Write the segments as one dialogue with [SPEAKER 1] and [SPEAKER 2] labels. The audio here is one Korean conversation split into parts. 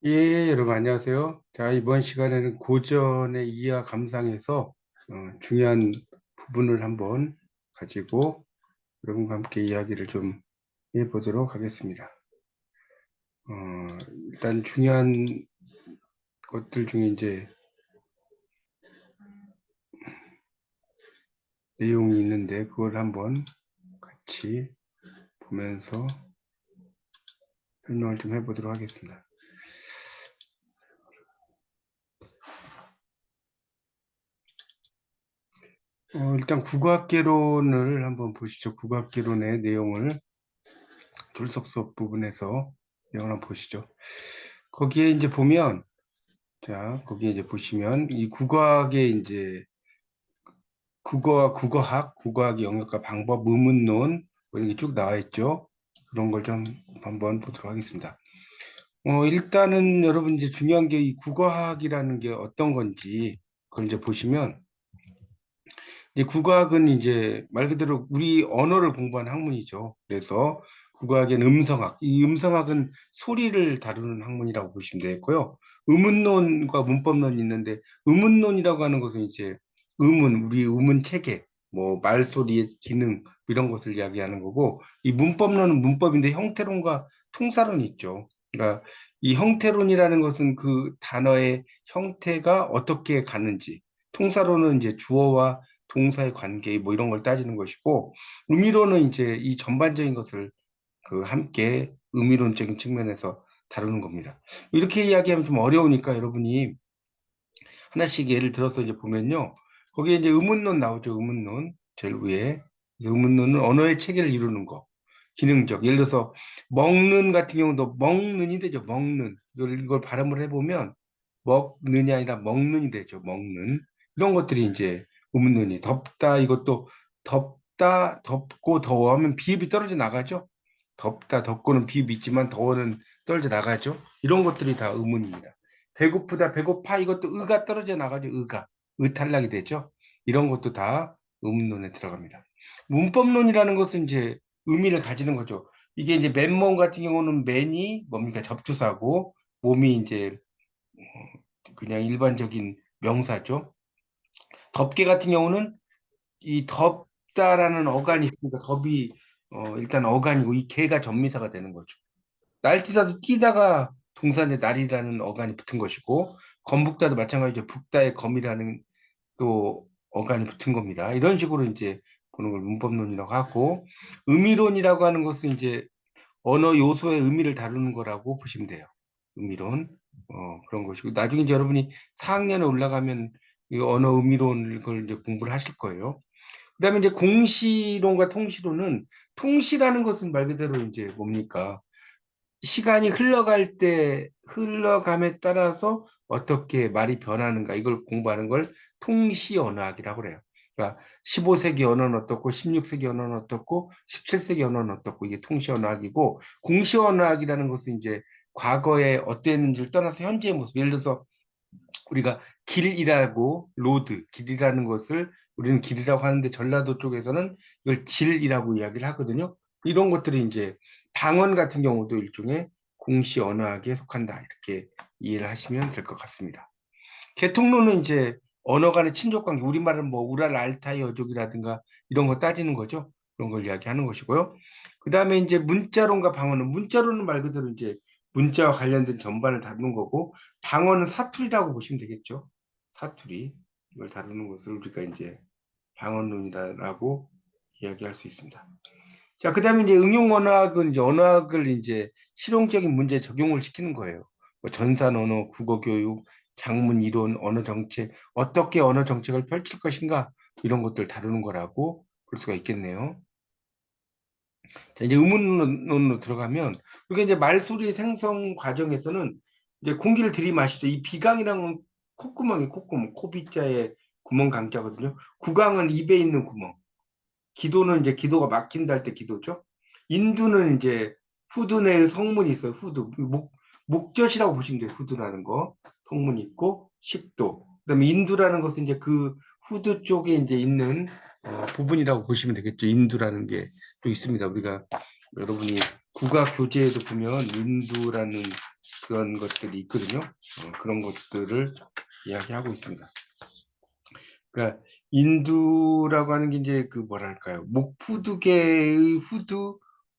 [SPEAKER 1] 예, 여러분 안녕하세요. 자, 이번 시간에는 고전의 이해와 감상에서 중요한 부분을 한번 가지고 여러분과 함께 이야기를 좀 해보도록 하겠습니다. 어, 일단 중요한 것들 중에 이제 내용이 있는데 그걸 한번 같이 보면서 설명을 좀 해보도록 하겠습니다. 일단 국어학개론을 한번 보시죠. 국어학개론의 내용을 출석서 부분에서 내용을 한번 보시죠. 거기에 이제 보면 자, 거기 이제 보시면 이 국어학의 이제 국어와 국어학, 국어학의 영역과 방법, 의문론 뭐 이런 게 쭉 나와 있죠. 그런 걸 좀 한번 보도록 하겠습니다. 일단은 여러분 이제 중요한 게 이 국어학이라는 게 어떤 건지 그걸 이제 보시면 이제 국어학은 이제 말 그대로 우리 언어를 공부하는 학문이죠. 그래서 국어학에는 음성학, 이 음성학은 소리를 다루는 학문이라고 보시면 되겠고요. 의문론과 문법론이 있는데 의문론이라고 하는 것은 이제 우리 의문 체계, 뭐 말소리의 기능 이런 것을 이야기하는 거고 이 문법론은 문법인데 형태론과 통사론이 있죠. 그러니까 이 형태론이라는 것은 그 단어의 형태가 어떻게 가는지 통사론은 이제 주어와 동사의 관계 뭐 이런 걸 따지는 것이고 의미론은 이제 이 전반적인 것을 그 함께 의미론적인 측면에서 다루는 겁니다. 이렇게 이야기하면 좀 어려우니까 여러분이 하나씩 예를 들어서 이제 보면요. 거기에 이제 의문론 나오죠. 의문론 제일 위에. 그래서 의문론은 언어의 체계를 이루는 거. 기능적. 예를 들어서 먹는 같은 경우도 먹는이 되죠. 먹는. 이걸 발음을 해보면 먹느냐 아니라 먹는이 되죠. 먹는. 이런 것들이 이제 의문론이. 덥다 이것도 덥다 덥고 더워하면 비읍이 떨어져 나가죠. 덥다 덥고는 비읍이 있지만 더워는 떨어져 나가죠. 이런 것들이 다 의문입니다. 배고프다, 배고파 이것도 의가 떨어져 나가죠. 의가 의탈락이 되죠. 이런 것도 다 의문론에 들어갑니다. 문법론이라는 것은 이제 의미를 가지는 거죠. 이게 이제 맨몸 같은 경우는 맨이 뭡니까 접두사고 몸이 이제 그냥 일반적인 명사죠. 덥게 같은 경우는 이 덥다라는 어간이 있으니까 덥이 일단 어간이고 이 개가 전미사가 되는 거죠. 날뛰다도 뛰다가 동사인데 날이라는 어간이 붙은 것이고 건북다도 마찬가지죠. 북다의 검이라는 또 어간이 붙은 겁니다. 이런 식으로 이제 보는 걸 문법론이라고 하고 의미론이라고 하는 것은 이제 언어 요소의 의미를 다루는 거라고 보시면 돼요. 의미론 그런 것이고 나중에 이제 여러분이 4학년에 올라가면 이 언어 의미론을 걸 이제 공부를 하실 거예요. 그다음에 이제 공시론과 통시론은 통시라는 것은 말 그대로 이제 뭡니까? 시간이 흘러갈 때 흘러감에 따라서 어떻게 말이 변하는가 이걸 공부하는 걸 통시 언어학이라고 그래요. 그러니까 15세기 언어는 어떻고 16세기 언어는 어떻고 17세기 언어는 어떻고 이게 통시 언어학이고 공시 언어학이라는 것은 이제 과거에 어땠는지를 떠나서 현재의 모습 예를 들어서 우리가 길이라고 로드 길이라는 것을 우리는 길이라고 하는데 전라도 쪽에서는 이걸 질이라고 이야기를 하거든요. 이런 것들이 이제 방언 같은 경우도 일종의 공시 언어학에 속한다 이렇게 이해를 하시면 될 것 같습니다. 개통론은 이제 언어 간의 친족 관계 우리말은 뭐 우랄 알타이 어족이라든가 이런 거 따지는 거죠. 그런 걸 이야기하는 것이고요. 그 다음에 이제 문자론과 방언은 문자론은 말 그대로 이제 문자와 관련된 전반을 다루는 거고 방언은 사투리라고 보시면 되겠죠. 사투리 이걸 다루는 것을 우리가 이제 방언론이라고 이야기할 수 있습니다. 자, 그 다음에 이제 응용 언어학은 이제 언어학을 이제 실용적인 문제에 적용을 시키는 거예요. 뭐 전산 언어, 국어 교육, 작문 이론, 언어 정책, 어떻게 언어 정책을 펼칠 것인가 이런 것들 다루는 거라고 볼 수가 있겠네요. 자, 이제 의문론으로 들어가면 우리가 이제 말소리 생성 과정에서는 이제 공기를 들이마시죠. 이 비강이라는 건 콧구멍이 콧구멍, 코비자의 구멍 강자거든요. 구강은 입에 있는 구멍. 기도는 이제 기도가 막힌다 할 때 기도죠. 인두는 이제 후두의 성문이 있어요. 후두. 목젖이라고 보시면 돼요. 후두라는 거. 성문이 있고, 식도. 그다음에 인두라는 것은 이제 그 후두 쪽에 이제 있는 부분이라고 보시면 되겠죠. 인두라는 게 또 있습니다. 우리가 여러분이 국악 교재에도 보면 인두라는 그런 것들이 있거든요. 그런 것들을 이야기하고 있습니다. 그러니까 인두라고 하는 게 이제 그 뭐랄까요, 목푸두개의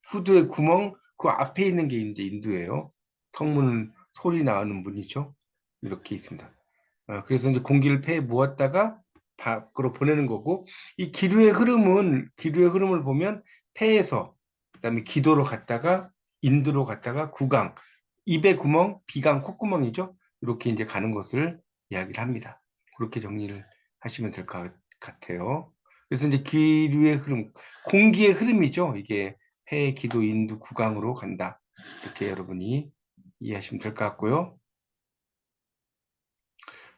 [SPEAKER 1] 후두의 구멍 그 앞에 있는 게 이제 인두예요. 성문 소리 나는 문이죠. 이렇게 있습니다. 그래서 이제 공기를 폐에 모았다가 밖으로 보내는 거고, 이 기류의 흐름을 보면 폐에서 그다음에 기도로 갔다가 인두로 갔다가 구강, 입의 구멍, 비강, 콧구멍이죠. 이렇게 이제 가는 것을 이야기를 합니다. 그렇게 정리를 하시면 될 것 같아요. 그래서 이제 기류의 흐름, 공기의 흐름이죠. 이게 폐, 기도, 인두, 구강으로 간다. 이렇게 여러분이 이해하시면 될 것 같고요.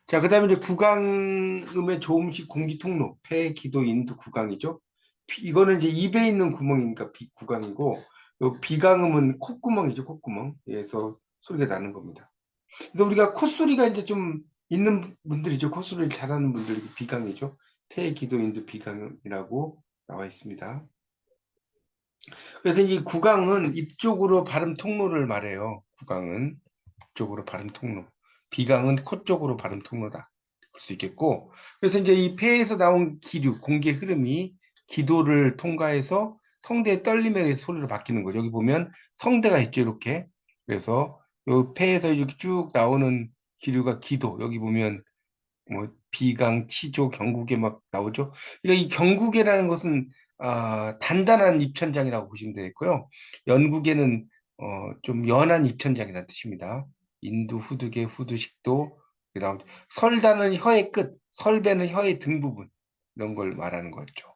[SPEAKER 1] 자, 그 다음에 이제 구강음의 조음식 공기 통로, 폐, 기도, 인두, 구강이죠. 이거는 이제 입에 있는 구멍이니까 구강이고, 요 비강음은 콧구멍이죠, 콧구멍. 에서 소리가 나는 겁니다. 그래서 우리가 콧소리가 이제 좀 있는 분들이죠. 콧소리를 잘하는 분들이 비강이죠. 폐, 기도, 인두, 비강이라고 나와 있습니다. 그래서 이 구강은 입 쪽으로 발음 통로를 말해요. 구강은 입 쪽으로 발음 통로. 비강은 코 쪽으로 발음 통로다. 볼 수 있겠고. 그래서 이제 이 폐에서 나온 기류, 공기의 흐름이 기도를 통과해서 성대의 떨림에 의해서 소리로 바뀌는 거죠. 여기 보면 성대가 있죠, 이렇게. 그래서 요 폐에서 이렇게 쭉 나오는 기류가 기도. 여기 보면 뭐 비강, 치조, 경국에 막 나오죠. 그러니까 이 경국이라는 것은 단단한 입천장이라고 보시면 되겠고요. 연국에는 좀 연한 입천장이라는 뜻입니다. 인두, 후두개, 후두식도 그다음 설다는 혀의 끝, 설배는 혀의 등 부분 이런 걸 말하는 거죠.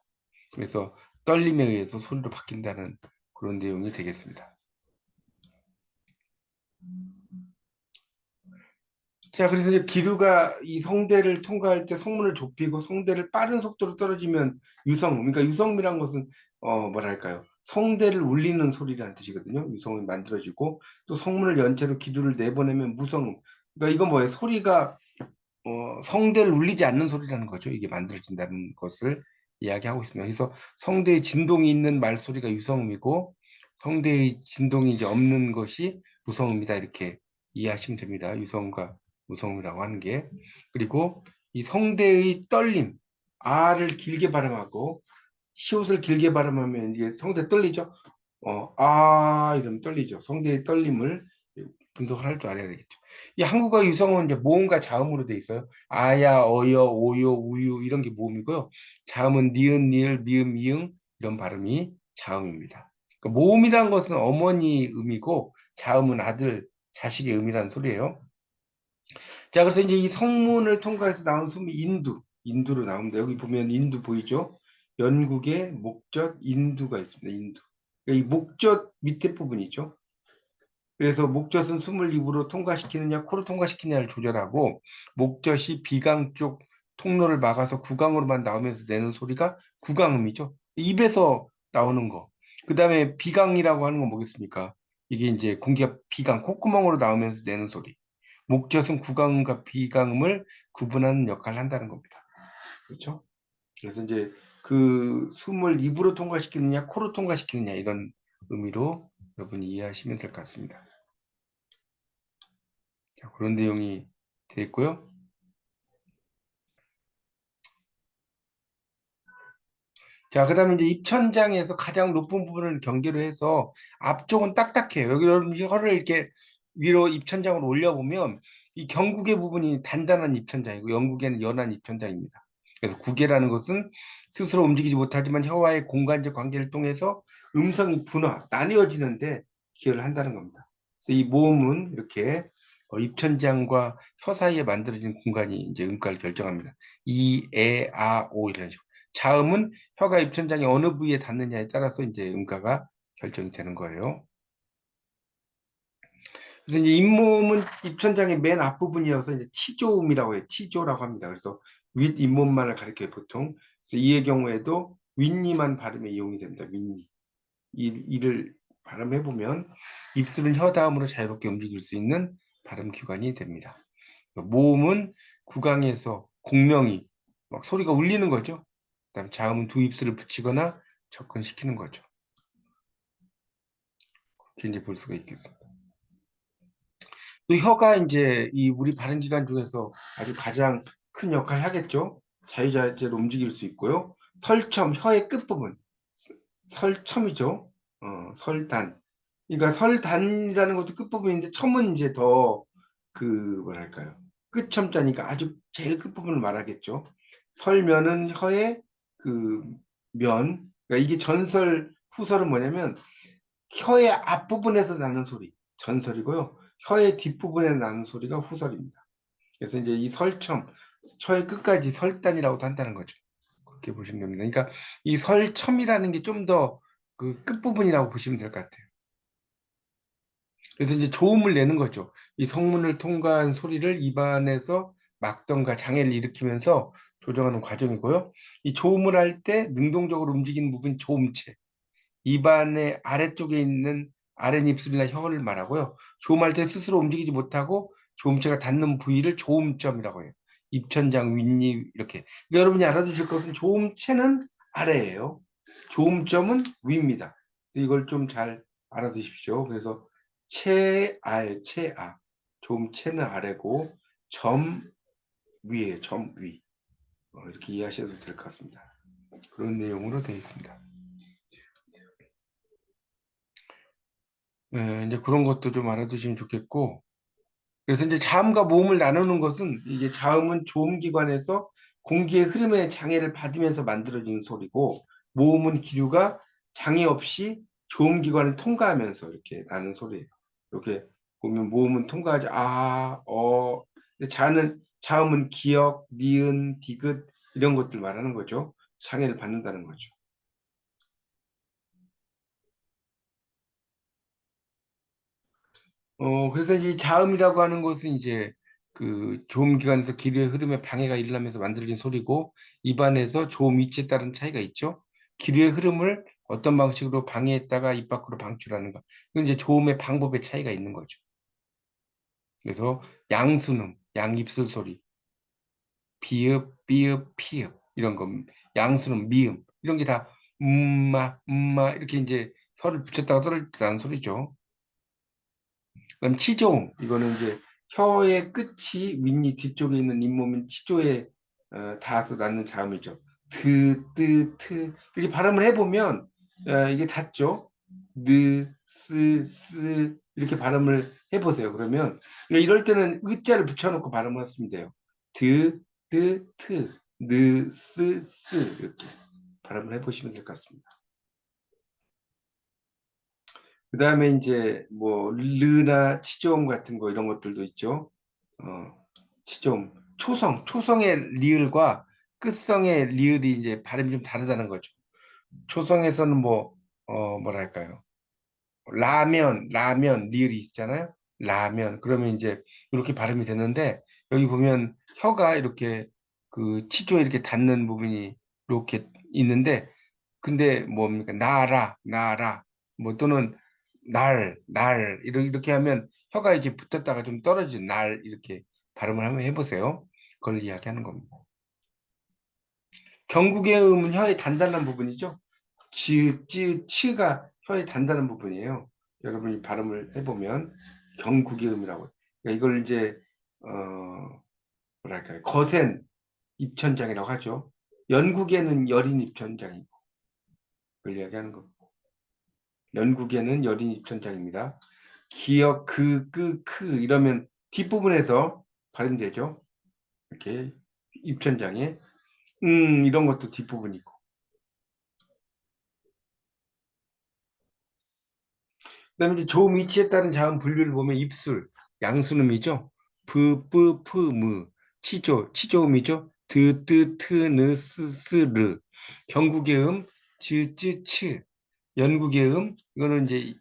[SPEAKER 1] 그래서 떨림에 의해서 소리로 바뀐다는 그런 내용이 되겠습니다. 자, 그래서 이제 기류가 이 성대를 통과할 때 성문을 좁히고 성대를 빠른 속도로 떨어지면 유성음. 그러니까 유성음이란 것은 뭐랄까요? 성대를 울리는 소리라는 뜻이거든요. 유성음이 만들어지고 또 성문을 연체로 기류를 내보내면 무성음. 그러니까 이건 뭐예요? 소리가 성대를 울리지 않는 소리라는 거죠. 이게 만들어진다는 것을 이야기하고 있습니다. 그래서 성대에 진동이 있는 말소리가 유성음이고 성대의 진동이 이제 없는 것이 무성음이다. 이렇게 이해하시면 됩니다. 유성음과 무성음이라고 하는 게. 그리고 이 성대의 떨림, 아를 길게 발음하고 시옷을 길게 발음하면 이게 성대 떨리죠. 이러면 떨리죠. 성대의 떨림을 분석을 할 줄 알아야 되겠죠. 이 한국어 유성어는 이제 모음과 자음으로 돼 있어요. 아야, 어여, 오요, 우유 이런 게 모음이고요. 자음은 니은, 니을, 미음, 미응 이런 발음이 자음입니다. 그러니까 모음이란 것은 어머니 음이고 자음은 아들, 자식의 음이라는 소리예요. 자, 그래서 이제 이 성문을 통과해서 나온 숨이 인두로 나옵니다. 여기 보면 인두 보이죠? 연국에 목젖, 인두가 있습니다. 인두. 그러니까 이 목젖 밑에 부분이죠. 그래서 목젖은 숨을 입으로 통과시키느냐, 코로 통과시키느냐를 조절하고, 목젖이 비강 쪽 통로를 막아서 구강으로만 나오면서 내는 소리가 구강음이죠. 입에서 나오는 거. 그 다음에 비강이라고 하는 건 뭐겠습니까? 이게 이제 공기가 비강, 콧구멍으로 나오면서 내는 소리. 목젖은 구강음과 비강음을 구분하는 역할을 한다는 겁니다. 그렇죠? 그래서 이제 그 숨을 입으로 통과시키느냐, 코로 통과시키느냐 이런 의미로 여러분이 이해하시면 될 것 같습니다. 자, 그런 내용이 되어 있고요. 자, 그 다음에 이제 입천장에서 가장 높은 부분을 경계로 해서 앞쪽은 딱딱해요. 여기 여러분 혀를 이렇게 위로 입천장으로 올려보면 이 경국의 부분이 단단한 입천장이고 영국에는 연한 입천장입니다. 그래서 구개라는 것은 스스로 움직이지 못하지만 혀와의 공간적 관계를 통해서 음성이 나뉘어지는데 기여를 한다는 겁니다. 그래서 이 모음은 이렇게 입천장과 혀 사이에 만들어진 공간이 이제 음가를 결정합니다. 이, 에, 아, 오 이런 식으로. 자음은 혀가 입천장이 어느 부위에 닿느냐에 따라서 이제 음가가 결정이 되는 거예요. 그래서 이제 잇몸은 입천장의 맨 앞부분이어서 이제 치조음이라고 해요. 치조라고 합니다. 그래서 윗 잇몸만을 가리켜요, 보통. 그래서 이의 경우에도 윗니만 발음에 이용이 됩니다. 윗니. 이를 발음해 보면 입술은 혀 다음으로 자유롭게 움직일 수 있는 발음 기관이 됩니다. 모음은 구강에서 공명이 막 소리가 울리는 거죠. 그다음 자음은 두 입술을 붙이거나 접근시키는 거죠. 그렇게 이제 볼 수가 있겠습니다. 또 혀가 이제 이 우리 발음기관 중에서 아주 가장 큰 역할을 하겠죠. 자유자재로 움직일 수 있고요. 설첨, 혀의 끝부분. 설첨이죠. 설단. 그러니까 설단이라는 것도 끝부분인데 첨은 이제 더 그 뭐랄까요. 끝첨자니까 아주 제일 끝부분을 말하겠죠. 설면은 혀의 그 면. 그러니까 이게 전설, 후설은 뭐냐면 혀의 앞부분에서 나는 소리, 전설이고요. 혀의 뒷부분에 나는 소리가 후설입니다. 그래서 이제 이 설첨, 혀의 끝까지 설단이라고도 한다는 거죠. 그렇게 보시면 됩니다. 그러니까 이 설첨이라는 게 좀 더 그 끝부분이라고 보시면 될 것 같아요. 그래서 이제 조음을 내는 거죠. 이 성문을 통과한 소리를 입안에서 막던가 장애를 일으키면서 조정하는 과정이고요. 이 조음을 할 때 능동적으로 움직이는 부분이 조음체. 입안의 아래쪽에 있는 아랫입술이나 혀를 말하고요. 조음할 때 스스로 움직이지 못하고 조음체가 닿는 부위를 조음점이라고 해요. 입천장, 윗입 이렇게. 그러니까 여러분이 알아두실 것은 조음체는 아래예요. 조음점은 위입니다. 이걸 좀 잘 알아두십시오. 그래서 체아. 조음체는 아래고 점 위에요. 점 위. 이렇게 이해하셔도 될 것 같습니다. 그런 내용으로 되어 있습니다. 이제 그런 것도 좀 알아두시면 좋겠고, 그래서 이제 자음과 모음을 나누는 것은 이게 자음은 조음기관에서 공기의 흐름에 장애를 받으면서 만들어지는 소리고, 모음은 기류가 장애 없이 조음기관을 통과하면서 이렇게 나는 소리예요. 이렇게 보면 모음은 통과하지, 근데 자음은 기역, 니은, 디귿 이런 것들 말하는 거죠. 장애를 받는다는 거죠. 그래서 이 자음이라고 하는 것은 이제 그 조음기관에서 기류의 흐름에 방해가 일어나면서 만들어진 소리고 입안에서 조음 위치에 따른 차이가 있죠. 기류의 흐름을 어떤 방식으로 방해했다가 입 밖으로 방출하는 가 이건 이제 조음의 방법의 차이가 있는 거죠. 그래서 양순음, 양입술 소리, 비읍, 비읍, 피읍 이런 거, 양순음, 미음 이런 게 다 이렇게 이제 혀를 붙였다가 떨어졌다는 소리죠. 그럼 치종 이거는 이제 혀의 끝이 윗니 뒤쪽에 있는 잇몸인 치조에 닿아서 낳는 자음이죠. 트 이렇게 발음을 해보면 이게 닿죠. 이렇게 발음을 해보세요. 그러면 이럴 때는 의자를 붙여놓고 발음을 하시면 돼요. 이렇게 발음을 해보시면 될 것 같습니다. 그 다음에 이제 뭐 르나 치종 같은 거 이런 것들도 있죠. 치종, 초성의 리을과 끝성의 리을이 이제 발음이 좀 다르다는 거죠. 초성에서는 뭐랄까요. 라면 리을이 있잖아요. 라면 그러면 이제 이렇게 발음이 되는데 여기 보면 혀가 이렇게 그 치조에 이렇게 닿는 부분이 이렇게 있는데 근데 뭡니까? 나라, 뭐 또는 이렇게 하면 혀가 이렇게 붙었다가 좀 떨어지는 이렇게 발음을 한번 해보세요. 그걸 이야기하는 겁니다. 경국의 음은 혀의 단단한 부분이죠. 치가 혀의 단단한 부분이에요. 여러분이 발음을 해보면 경국의 음이라고. 그러니까 이걸 이제 뭐랄까요? 거센 입천장이라고 하죠. 연국에는 여린 입천장이고 그걸 이야기하는 겁니다. 연국에는 여린 입천장입니다. 기역, 이러면 뒷부분에서 발음되죠. 이렇게 입천장에 이런 것도 뒷부분이고. 그다음에 이제 조음 위치에 따른 자음 분류를 보면 입술, 양순음이죠. 무, 치조음이죠. 드, 트, 느, 경국의 음, 연국의 음, 이거는 이제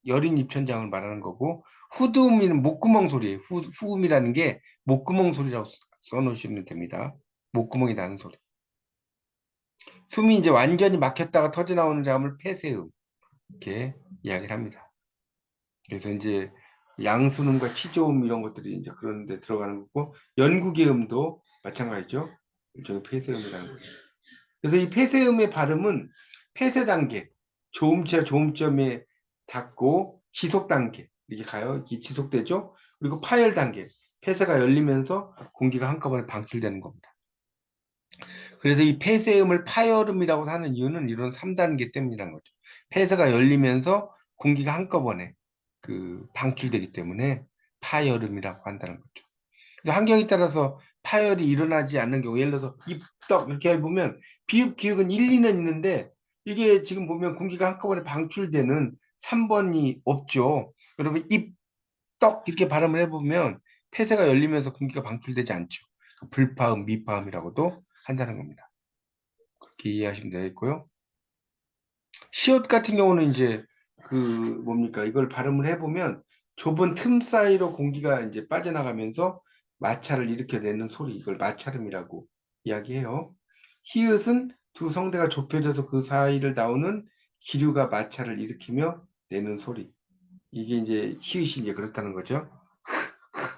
[SPEAKER 1] 여린 입천장을 말하는 거고, 후두음이는 목구멍 소리예요. 후음이라는 게 목구멍 소리라고 써놓으시면 됩니다. 목구멍이 나는 소리. 숨이 이제 완전히 막혔다가 터져 나오는 자음을 폐쇄음 이렇게 이야기를 합니다. 그래서 이제 양순음과 치조음 이런 것들이 이제 그런 데 들어가는 거고 연국의 음도 마찬가지죠. 일종의 폐쇄음이라는 거죠. 그래서 이 폐쇄음의 발음은 폐쇄 단계, 조음체 조음점에 닿고 지속 단계 이렇게 가요. 이게 지속되죠. 그리고 파열 단계. 폐쇄가 열리면서 공기가 한꺼번에 방출되는 겁니다. 그래서 이 폐쇄음을 파열음이라고 하는 이유는 이런 3단계 때문이라는 거죠. 폐쇄가 열리면서 공기가 한꺼번에 방출되기 때문에 파열음이라고 한다는 거죠. 환경에 따라서 파열이 일어나지 않는 경우, 예를 들어서 입덕 이렇게 해보면 비읍, 기읍은 1, 2는 있는데 이게 지금 보면 공기가 한꺼번에 방출되는 3번이 없죠. 여러분 입덕 이렇게 발음을 해보면 폐쇄가 열리면서 공기가 방출되지 않죠. 불파음, 미파음이라고도 한다는 겁니다. 그렇게 이해하시면 되겠고요. 시옷 같은 경우는 이제 뭡니까? 이걸 발음을 해보면 좁은 틈 사이로 공기가 이제 빠져나가면서 마찰을 일으켜내는 소리, 이걸 마찰음이라고 이야기해요. 히읗은 두 성대가 좁혀져서 그 사이를 나오는 기류가 마찰을 일으키며 내는 소리. 이게 이제 히읗이 이제 그렇다는 거죠.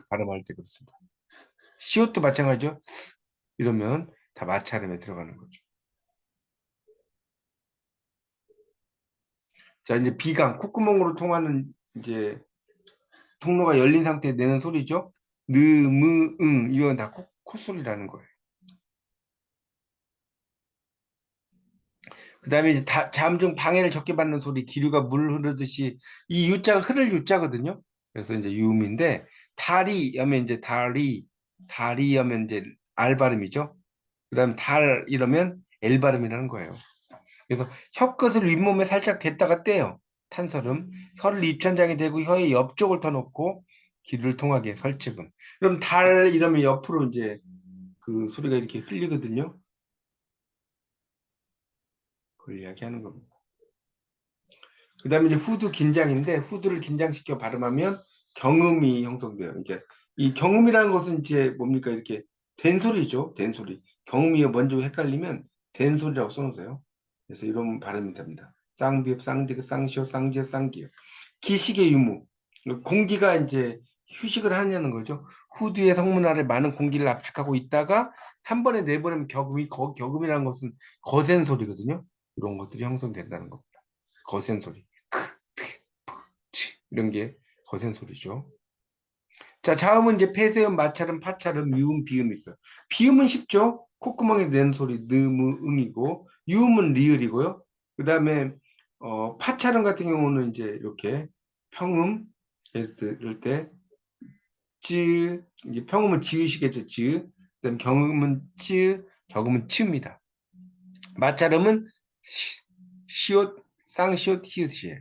[SPEAKER 1] 발음할 때 그렇습니다. 시옷도 마찬가지죠. 이러면 다 마찰음에 들어가는 거죠. 자, 이제 비강, 콧구멍으로 통하는 이제 통로가 열린 상태에 내는 소리죠. 느, 무, 응, 이건 다 콧소리라는 거예요. 그 다음에 이제 잠중 방해를 적게 받는 소리, 기류가 물 흐르듯이, 이 유자가 흐를 유자거든요. 그래서 이제 유음인데, 다리 하면 이제 다리 하면 이제 알 발음이죠. 그 다음에 달 이러면 엘 발음이라는 거예요. 그래서 혀끝을 윗몸에 살짝 댔다가 떼요. 탄설음. 혀를 입천장에 대고 혀의 옆쪽을 더 놓고 기를 통하게 설치금. 그럼 달 이러면 옆으로 이제 그 소리가 이렇게 흘리거든요. 그걸 이야기하는 겁니다. 그 다음에 이제 후두 긴장인데 후두를 긴장시켜 발음하면 경음이 형성돼요. 그러니까 이 경음이라는 것은 이제 뭡니까? 이렇게 된소리죠. 된소리. 경음이 먼저 헷갈리면 된소리라고 써놓으세요. 그래서 이런 발음이 됩니다. 쌍비읍, 쌍디귿, 쌍시옷, 쌍지읒, 쌍기읒. 기식의 유무. 공기가 이제 휴식을 하냐는 거죠. 후두의 성문 아래 많은 공기를 압축하고 있다가 한 번에 내보내면 격음이, 격음이라는 것은 거센 소리거든요. 이런 것들이 형성된다는 겁니다. 거센 소리. 이런 게 거센 소리죠. 자, 다음은 이제 폐쇄음, 마찰음, 파찰음, 유음, 비음이 있어요. 비음은 쉽죠? 콧구멍에 내는 소리, 느무, 음이고, 유음은 리을이고요. 그 다음에, 파찰음 같은 경우는 이제 이렇게 평음, 이럴 때, 이제 평음은 지으시겠죠, 지. 그 다음에 경음은 찌, 적음은 치입니다. 마찰음은 시옷, 쌍시옷, 히읗이에요.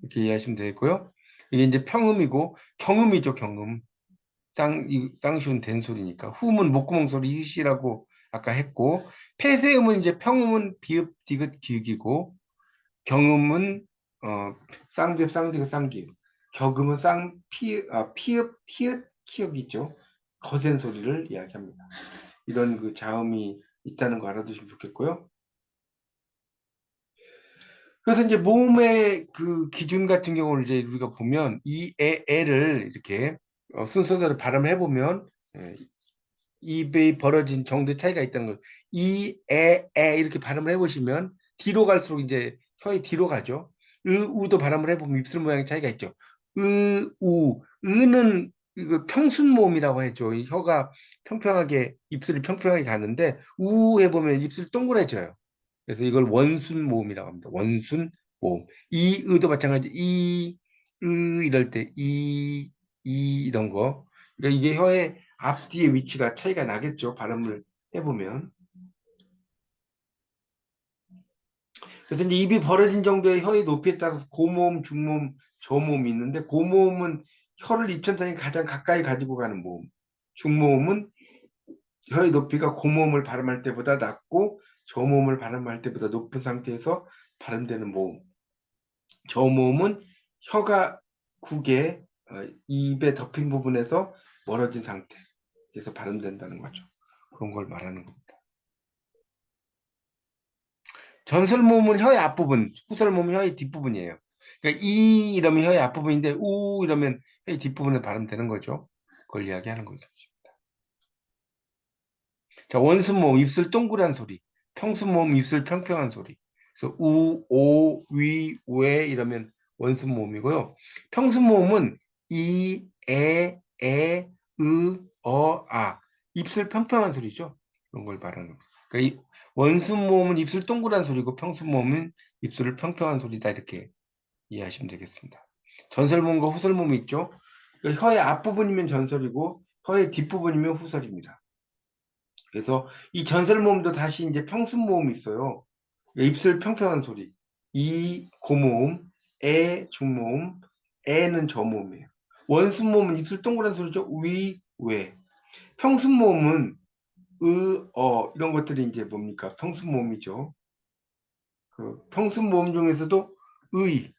[SPEAKER 1] 이렇게 이해하시면 되겠고요. 이게 이제 평음이고 경음이죠, 경음. 쌍시온 된 소리니까. 후음은 목구멍 소리 이시라고 아까 했고, 폐쇄음은 이제 평음은 비읍, 디귿, 기역이고, 경음은 쌍비읍, 쌍디귿, 쌍기역. 격음은 피읍, 티읕, 키역이죠. 거센 소리를 이야기합니다. 이런 그 자음이 있다는 거 알아두시면 좋겠고요. 그래서 이제 모음의 그 기준 같은 경우를 이제 우리가 보면 이 에를 이렇게 순서대로 발음해 보면 입이 벌어진 정도의 차이가 있다는 거예요. 이, 에 이렇게 발음을 해보시면 뒤로 갈수록 이제 혀의 뒤로 가죠. 우도 발음을 해보면 입술 모양의 차이가 있죠. 으는 이거 평순 모음이라고 했죠. 이 혀가 평평하게 입술이 평평하게 가는데 우 해보면 입술이 동그래져요. 그래서 이걸 원순 모음이라고 합니다. 원순 모음. 이 의도 마찬가지. 이럴 때 이런 거. 그러니까 이게 혀의 앞뒤의 위치가 차이가 나겠죠. 발음을 해보면. 그래서 이제 입이 벌어진 정도의 혀의 높이에 따라서 고모음, 중모음, 저모음이 있는데 고모음은 혀를 입천장에 가장 가까이 가지고 가는 모음. 중모음은 혀의 높이가 고모음을 발음할 때보다 낮고 저모음을 발음할 때보다 높은 상태에서 발음되는 모음. 저모음은 혀가 국에 입에 덮인 부분에서 멀어진 상태에서 발음된다는 거죠. 그런 걸 말하는 겁니다. 전설모음은 혀의 앞부분, 후설모음은 혀의 뒷부분이에요. 그러니까 이 이러면 혀의 앞부분인데 우 이러면 혀의 뒷부분에 발음되는 거죠. 그걸 이야기하는 거죠. 자, 원순모음 입술 동그란 소리, 평순모음 입술 평평한 소리. 그래서 우, 오, 위, 왜 이러면 원순모음이고요. 평순모음은 이, 아. 입술 평평한 소리죠. 그런 걸 말하는 거예요. 그러니까 이 원순 모음은 입술 동그란 소리고 평순 모음은 입술을 평평한 소리다. 이렇게 이해하시면 되겠습니다. 전설 모음과 후설 모음이 있죠. 그러니까 혀의 앞부분이면 전설이고 혀의 뒷부분이면 후설입니다. 그래서 이 전설 모음도 다시 이제 평순 모음이 있어요. 그러니까 입술 평평한 소리. 이 고모음, 에 중모음, 에는 저모음이에요. 원순 모음은 입술 동그란 소리죠. 위, 왜. 평순 모음은 이런 것들이 이제 뭡니까? 평순 모음이죠. 그 평순 모음 중에서도 의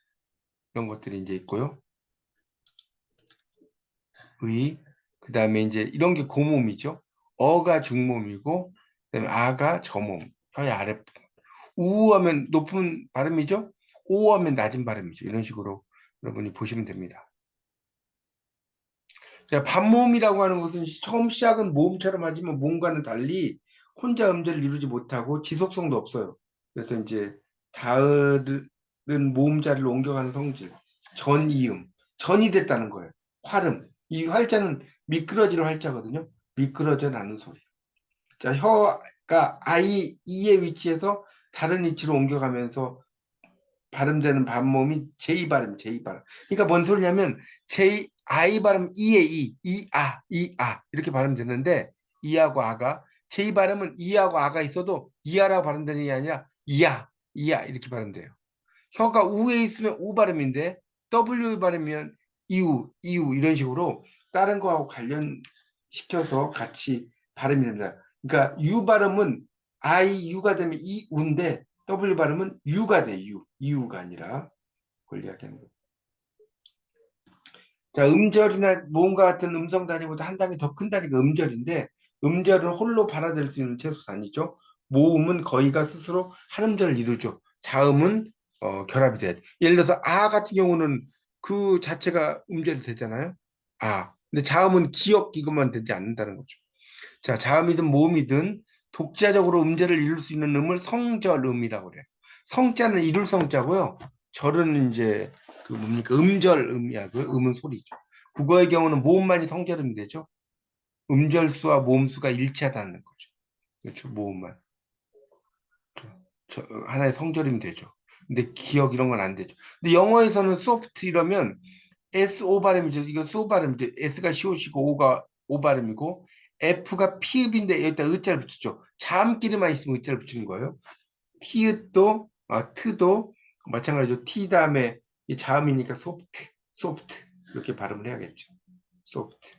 [SPEAKER 1] 이런 것들이 이제 있고요. 그 다음에 이제 이런 게 고모음이죠. 어가 중모음이고, 그 다음에 아가 저모음, 혀의 아랫부분. 우하면 높은 발음이죠. 오하면 낮은 발음이죠. 이런 식으로 여러분이 보시면 됩니다. 자, 반모음이라고 하는 것은 처음 시작은 모음처럼 하지만 모음과는 달리 혼자 음절을 이루지 못하고 지속성도 없어요. 그래서 이제 다른 모음자리를 옮겨가는 성질, 전이음, 전이 됐다는 거예요. 활음. 이 활자는 미끄러지는 활자거든요. 미끄러져 나는 소리. 자, 혀가 이의 위치에서 다른 위치로 옮겨가면서 발음되는 반모음이 제2 발음, 제2 발음. 그러니까 뭔 소리냐면 I 발음 이의 이아 이렇게 발음되는데 이하고 아가 제2 발음은 이하고 아가 있어도 이하라고 발음되는 게 아니라 이야 이렇게 발음돼요. 혀가 우에 있으면 우 발음인데 W 발음이면 이우 이런 식으로 다른 거하고 관련시켜서 같이 발음이 됩니다. 그러니까 U 발음은 U가 되면 이우인데 W 발음은 U가 돼, 이우가 아니라 그걸 이야기하는 거예요. 자, 음절이나 모음과 같은 음성 단위보다 한 단위 더 큰 단위가 음절인데 음절은 홀로 받아들일 수 있는 최소 단위죠. 모음은 거의가 스스로 한 음절을 이루죠. 자음은 결합이 돼요. 예를 들어서 아 같은 경우는 그 자체가 음절이 되잖아요. 아. 근데 자음은 기억 이것만 되지 않는다는 거죠. 자, 자음이든 모음이든 독자적으로 음절을 이룰 수 있는 음을 성절음이라고 그래요. 성자는 이룰 성자고요. 절은 이제 그 뭡니까? 음절음이야. 그 음은 소리죠. 국어의 경우는 모음만이 성절음이 되죠. 음절수와 모음수가 일치하다는 거죠. 그렇죠. 모음만. 하나의 성절이면 되죠. 근데 기억 이런 건 안 되죠. 근데 영어에서는 소프트 이러면 SO 발음이죠. 이거 SO 발음이죠. S가 시옷이고 O가 O 발음이고 F가 피읍인데 여기다 의자를 붙였죠. 자음끼리만 있으면 의자를 붙이는 거예요. 티읕도 트도 마찬가지로 T 다음에 이 자음이니까 소프트 이렇게 발음을 해야겠죠. 소프트.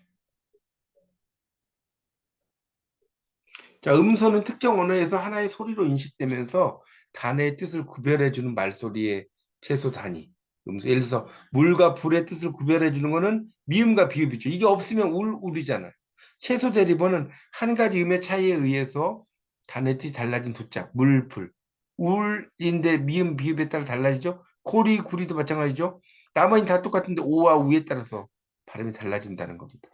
[SPEAKER 1] 자, 음소는 특정 언어에서 하나의 소리로 인식되면서 단어의 뜻을 구별해주는 말소리의 최소 단위. 음소. 예를 들어서 물과 불의 뜻을 구별해주는 거는 미음과 비읍이죠. 이게 없으면 울이잖아요. 최소 대리번은 한 가지 음의 차이에 의해서 단어의 뜻이 달라진 두 짝, 물, 불. 울인데 미음, 비읍에 따라 달라지죠. 고리, 구리도 마찬가지죠. 나머지 다 똑같은데 오와 우에 따라서 발음이 달라진다는 겁니다.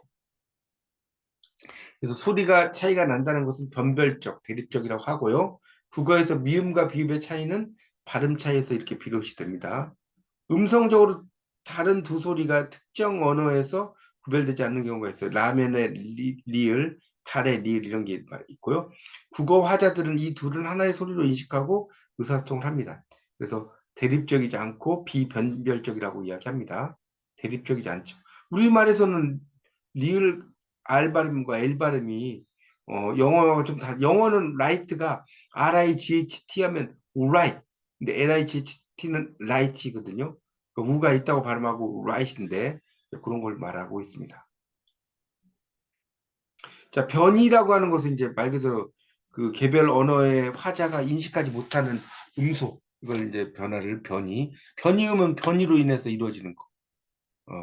[SPEAKER 1] 그래서 소리가 차이가 난다는 것은 변별적, 대립적이라고 하고요. 국어에서 미음과 비읍의 차이는 발음 차이에서 이렇게 비롯이 됩니다. 음성적으로 다른 두 소리가 특정 언어에서 구별되지 않는 경우가 있어요. 라면의 리을, 달의 리을 이런 게 있고요. 국어 화자들은 이 둘은 하나의 소리로 인식하고 의사소통을 합니다. 그래서 대립적이지 않고 비변별적이라고 이야기합니다. 대립적이지 않죠. 우리말에서는 리을 R 발음과 L 발음이 영어하고 좀 영어는 right가 R-I-G-H-T 하면 right. 근데 L-I-G-H-T는 right이거든요. 그러니까 우가 있다고 발음하고 right인데 그런 걸 말하고 있습니다. 자, 변이라고 하는 것은 이제 말 그대로 그 개별 언어의 화자가 인식하지 못하는 음소 이걸 이제 변이. 변이음은 변이로 인해서 이루어지는 거.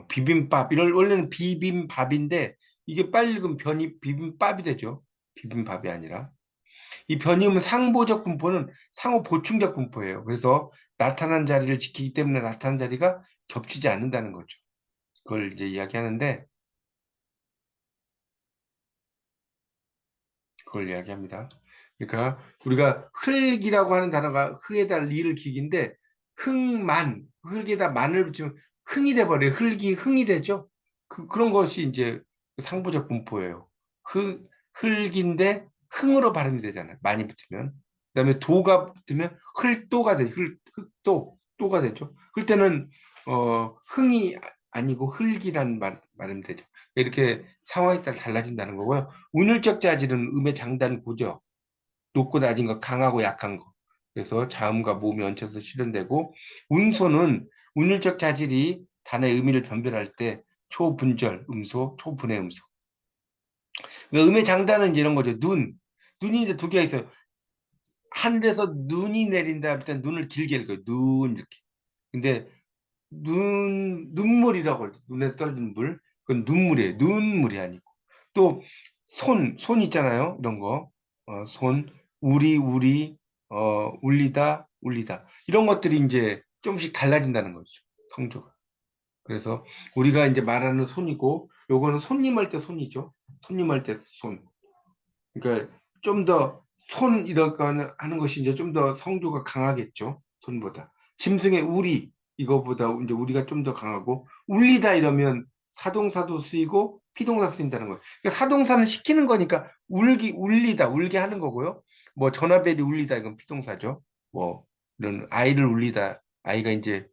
[SPEAKER 1] 비빔밥 이런 원래는 비빔밥인데 이게 빨리 읽으면 비빔밥이 되죠. 비빔밥이 아니라 이 변이음은 상보적 분포는 상호 보충적 분포예요. 그래서 나타난 자리를 지키기 때문에 나타난 자리가 겹치지 않는다는 거죠. 그걸 이제 이야기하는데 그걸 이야기합니다. 그러니까 우리가 흙이라고 하는 단어가 흙에다 리를 기기인데 흙에다 만을 붙이면 흥이 돼버려요. 흙이 흥이 되죠. 그런 것이 이제 상부적 분포예요. 흙인데 흥으로 발음이 되잖아요. 많이 붙으면. 그다음에 도가 붙으면 흘도가 되죠. 흙도 또가 되죠. 그럴 때는 흥이 아니고 흙이라는 말음 되죠. 이렇게 상황에 따라 달라진다는 거고요. 운율적 자질은 음의 장단 고죠. 높고 낮은 거, 강하고 약한 거. 그래서 자음과 모음이 얹혀서 실현되고, 운소는 운율적 자질이 단어의 의미를 변별할 때 초분절 음소, 초분해 음소. 그러니까 음의 장단은 이런 거죠. 눈이 이제 두 개가 있어요. 하늘에서 눈이 내린다 할 때 눈을 길게 읽어요. 눈 이렇게. 근데 눈물이라고 해요. 눈에 떨어지는 물. 그건 눈물이에요. 눈물이 아니고. 또 손 있잖아요. 이런 거. 손, 우리, 울리다, 울리다. 이런 것들이 이제 조금씩 달라진다는 거죠. 성조가. 그래서 우리가 이제 말하는 손이고, 요거는 손님 할 때 손이죠. 손님 할 때 손. 그러니까 좀 더 이렇게 하는 것이 이제 좀 더 성조가 강하겠죠. 손보다. 짐승의 우리 이거보다 이제 우리가 좀 더 강하고 울리다 이러면 사동사도 쓰이고 피동사 쓰인다는 거예요. 그러니까 사동사는 시키는 거니까 울리다 울게 하는 거고요. 뭐 전화벨이 울리다 이건 피동사죠. 뭐 이런 아이를 울리다 아이가 이제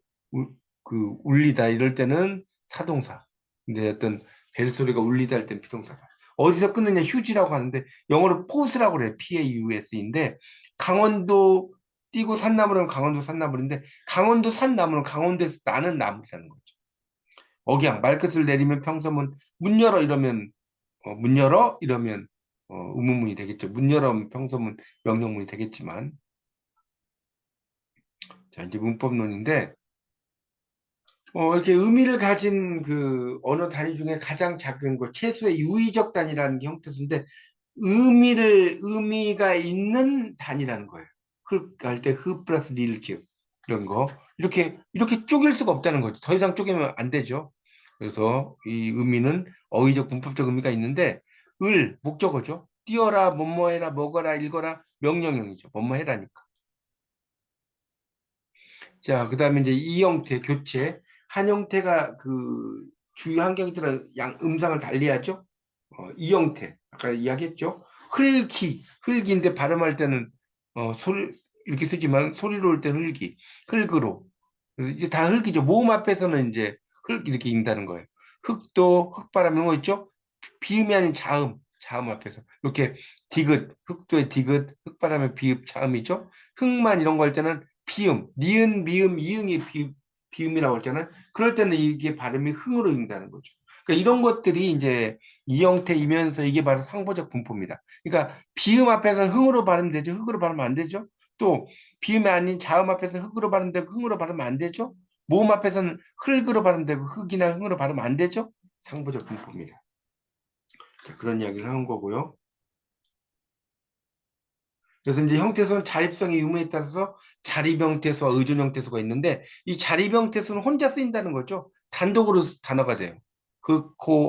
[SPEAKER 1] 울리다 이럴 때는 사동사. 근데 어떤 벨소리가 울리다 할 땐 피동사다. 어디서 끊느냐 휴지라고 하는데 영어로 포스라고 그래요. PAUS인데 강원도 띄고 산나물은 강원도 산나물인데 강원도 산나물은 강원도에서 나는 나물이라는 거죠. 억양 말끝을 내리면 평서문 문 열어 이러면 문 열어 이러면 의문문이 되겠죠. 문 열어 평서문 명령문이 되겠지만 자 이제 문법론인데 이렇게 의미를 가진 그 언어 단위 중에 가장 작은 거 최소의 유의적 단위라는 게 형태수인데 의미가 있는 단위라는 거예요. 그할 때 흐 플러스 릴 기억 이런 거 이렇게 쪼갤 수가 없다는 거죠. 더 이상 쪼개면 안 되죠. 그래서 이 의미는 어휘적 문법적 의미가 있는데 목적어죠. 띄어라 뭐뭐 해라 먹어라 읽어라 명령형이죠. 뭐뭐 해라니까. 자, 그다음에 이제 이 형태 교체 한 형태가 그 주요 환경에 따라 음상을 달리하죠. 이 형태 아까 이야기했죠. 흙인데 발음할 때는 소리 이렇게 쓰지만 소리로 올 때는 흙으로 이제 다 흙이죠. 모음 앞에서는 이제 흙 이렇게 읽는다는 거예요. 흙도 흙바람 이런 거 있죠. 비음이 아닌 자음 앞에서 이렇게 흙도의 디귿 흙바람의 비읍 자음이죠. 흙만 이런 거 할 때는 비음 니은 미음 이응의 비음이라고 했잖아요. 그럴 때는 이게 발음이 흥으로 읽는다는 거죠. 그러니까 이런 것들이 이제 이 형태이면서 이게 바로 상보적 분포입니다. 그러니까 비음 앞에서는 흥으로 발음되죠. 흙으로 발음하면 안 되죠. 또 비음이 아닌 자음 앞에서 흙으로 발음되고 흥으로 발음하면 안 되죠. 모음 앞에서는 흙으로 발음되고 흙이나 흥으로 발음하면 안 되죠. 상보적 분포입니다. 자, 그런 이야기를 하는 거고요. 그래서 이제 형태소는 자립성의 유무에 따라서 자립형태소와 의존형태소가 있는데 이 자립형태소는 혼자 쓰인다는 거죠. 단독으로 단어가 돼요.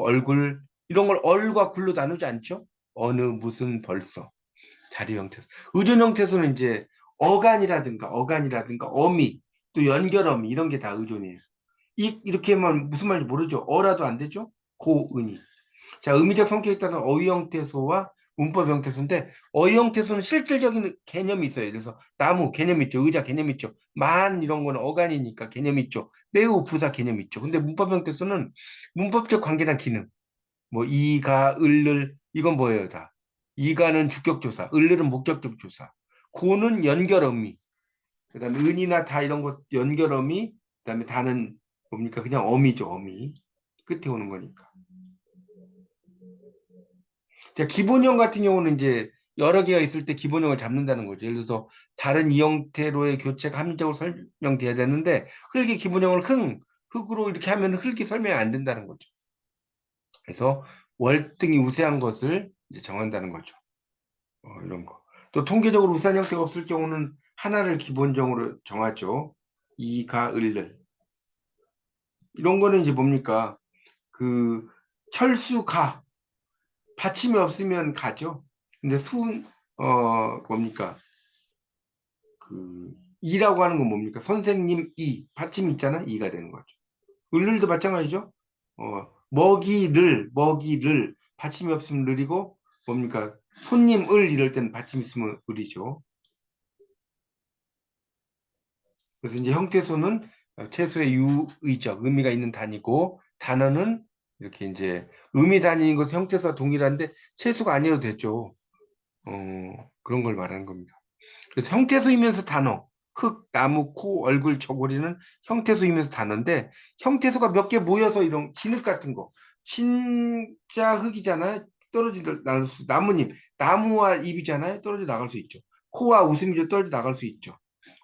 [SPEAKER 1] 얼굴 이런 걸 얼과 굴로 나누지 않죠. 어느 무슨 벌써 자립형태소. 의존형태소는 이제 어간이라든가 어미 또 연결어미 이런 게 다 의존이에요. 이렇게만 무슨 말인지 모르죠. 어라도 안 되죠. 고은이. 자, 의미적 성격에 따른 어휘 형태소와 문법 형태소인데 어휘 형태소는 실질적인 개념이 있어요. 그래서 나무 개념 있죠. 의자 개념 있죠. 만 이런 거는 어간이니까 개념 있죠. 매우 부사 개념 있죠. 근데 문법 형태소는 문법적 관계나 기능. 뭐 이가 을을 이건 뭐예요, 다. 이가는 주격조사, 을을은 목적격 조사. 고는 연결어미. 그다음에 은이나 다 이런 것 연결어미. 그다음에 다는 뭡니까? 그냥 어미죠, 어미. 끝에 오는 거니까. 자, 기본형 같은 경우는 이제 여러 개가 있을 때 기본형을 잡는다는 거죠. 예를 들어서 다른 이 형태로의 교체가 합리적으로 설명돼야 되는데 흙의 기본형을 흙으로 이렇게 하면 흙이 설명이 안 된다는 거죠. 그래서 월등히 우세한 것을 이제 정한다는 거죠. 이런 거. 또 통계적으로 우세한 형태가 없을 경우는 하나를 기본적으로 정하죠. 이가 을을. 이런 거는 이제 뭡니까? 그 철수가 받침이 없으면 가죠. 근데 뭡니까? 그 이라고 하는 건 뭡니까? 선생님 이 받침 있잖아. 이가 되는 거죠. 을을도 마찬가지죠. 먹이를 받침이 없으면 을이고 뭡니까? 손님을 이럴 때는 받침 있으면 을이죠. 그래서 이제 형태소는 채소의 유의적 의미가 있는 단위고 단어는 이렇게 이제 의미 단위인 것은 형태소와 동일한데 채소가 아니어도 되죠. 그런 걸 말하는 겁니다. 그래서 형태소이면서 단어, 흙, 나무, 코, 얼굴, 저고리는 형태소이면서 단어인데 형태소가 몇 개 모여서 이런 진흙 같은 거 진짜 흙이잖아요. 떨어져 나갈 수 나뭇잎, 나무와 잎이잖아요. 떨어져 나갈 수 있죠. 코와 웃음이죠. 떨어져 나갈 수 있죠.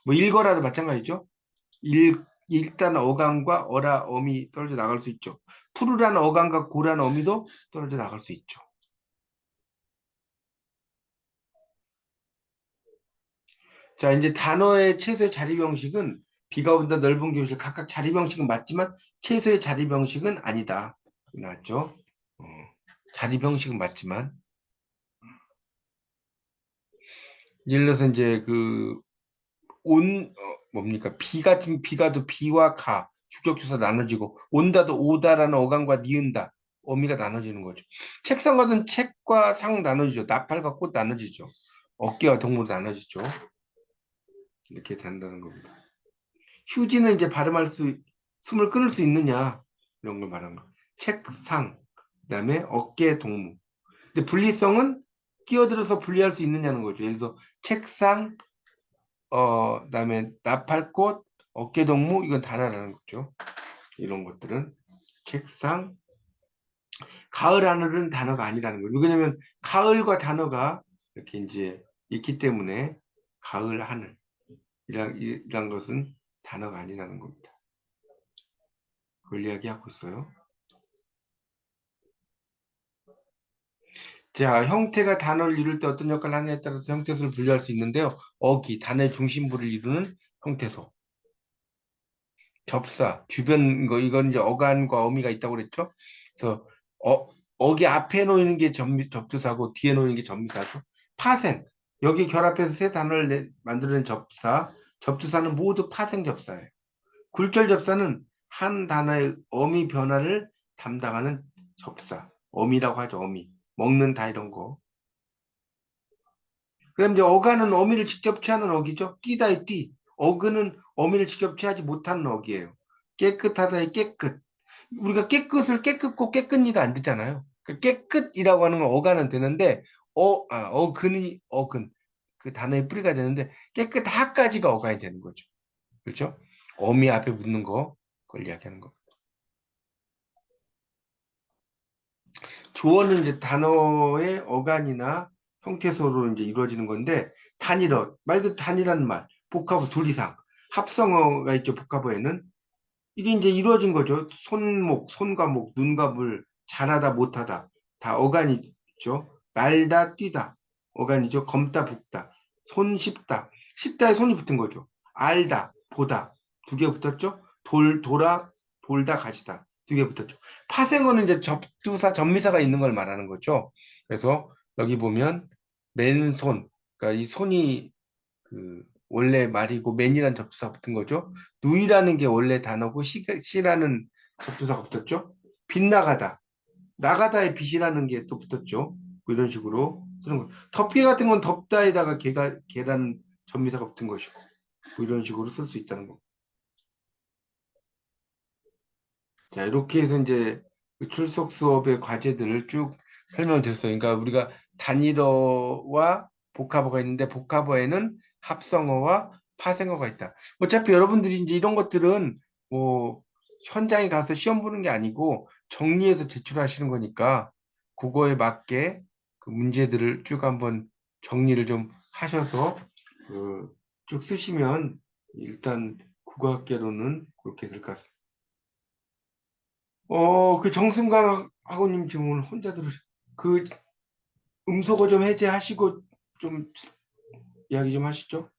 [SPEAKER 1] 뭐 일거라도 마찬가지죠. 일단 어감과 어라 어미 떨어져 나갈 수 있죠. 푸르란 어감과 고란 어미도 떨어져 나갈 수 있죠. 자, 이제 단어의 최소의 자리 병식은 비가 온다 넓은 교실 각각 자리 병식은 맞지만 최소의 자리 병식은 아니다. 나왔죠? 어, 자리 병식은 맞지만 예를 들어서 이제 그 뭡니까? 비 같은 비가도 비와 가 주격주사 나눠지고 온다도 오다라는 어감과 니은다 어미가 나눠지는 거죠. 책상 같은 책과 상 나눠지죠. 나팔과 꽃 나눠지죠. 어깨와 동물 나눠지죠. 이렇게 된다는 겁니다. 휴지는 이제 발음할 수 숨을 끊을 수 있느냐 이런 걸 말하는 거. 책상 그다음에 어깨 동무. 근데 분리성은 끼어들어서 분리할 수 있느냐는 거죠. 예를 들어서 책상 그다음에 나팔꽃 어깨 동무 이건 단어라는 거죠. 이런 것들은 책상 가을 하늘은 단어가 아니라는 거예요. 왜냐면 가을과 단어가 이렇게 이제 있기 때문에 가을 하늘 이란 것은 단어가 아니라는 겁니다. 그걸 이야기하고 있어요. 자, 형태가 단어를 이룰 때 어떤 역할을 하느냐에 따라서 형태소를 분류할 수 있는데요. 어기, 단어의 중심부를 이루는 형태소. 접사, 주변 거 이건 이제 어간과 어미가 있다고 그랬죠. 그래서 어기 앞에 놓이는 게 접두사고 뒤에 놓이는 게 접미사죠. 파생, 여기 결합해서 세 단어를 만들어낸 접사, 접두사는 모두 파생 접사예요. 굴절 접사는 한 단어의 어미 변화를 담당하는 접사, 어미라고 하죠. 어미, 먹는다 이런 거. 그다음 이제 어가는 어미를 직접 취하는 어기죠. 띠다의 띠. 어그는 어미를 직접 취하지 못하는 어기예요. 깨끗하다의 깨끗. 우리가 깨끗을 깨끗고 깨끗이가 안 되잖아요. 그 깨끗이라고 하는 건 어가는 되는데 어근이 어근 그 단어의 뿌리가 되는데 깨끗하까지가 어간이 되는 거죠. 그렇죠? 어미 앞에 붙는 거 그걸 이야기하는 거. 조어는 이제 단어의 어간이나 형태소로 이제 이루어지는 건데 단일어 말 그대로 단이라는 말 복합어 둘 이상 합성어가 있죠. 복합어에는 이게 이제 이루어진 거죠. 손목 손과 목 눈과 물 잘하다 못하다 다 어간이 있죠. 날다 뛰다 어간이죠. 검다 붓다 손 씹다 씹다에 손이 붙은 거죠. 알다 보다 두 개 붙었죠. 돌아 돌다 가시다 두 개 붙었죠. 파생어는 이제 접두사 접미사가 있는 걸 말하는 거죠. 그래서 여기 보면 맨손 그러니까 이 손이 그 원래 말이고 맨이라는 접두사 붙은 거죠. 누이라는 게 원래 단어고 시라는 접두사가 붙었죠. 빗나가다 나가다의 빛이라는 게 또 붙었죠. 뭐 이런 식으로 쓰는 거. 덮개 같은 건 덮다에다가 개라는 접미사가 붙은 것이고 뭐 이런 식으로 쓸 수 있다는 거. 자, 이렇게 해서 이제 그 출석 수업의 과제들을 쭉 설명드렸어요. 그러니까 우리가 단일어와 복합어가 있는데 복합어에는 합성어와 파생어가 있다. 어차피 여러분들이 이제 이런 것들은 뭐 현장에 가서 시험 보는 게 아니고 정리해서 제출하시는 거니까 그거에 맞게 그 문제들을 쭉 한번 정리를 좀 하셔서 쭉 쓰시면 일단 국어학개론은 그렇게 될 것 같습니다. 그 정승강 하고님 지금 오늘 혼자 그 음소거 좀 해제하시고 좀 이야기 좀 하시죠.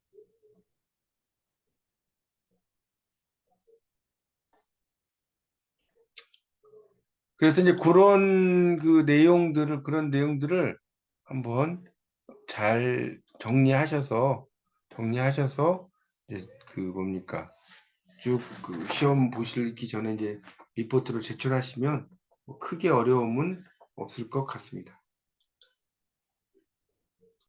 [SPEAKER 1] 그래서 이제 그런 내용들을 한번 잘 정리하셔서 이제 그 뭡니까 쭉 그 시험 보시기 전에 이제 리포트를 제출하시면 크게 어려움은 없을 것 같습니다.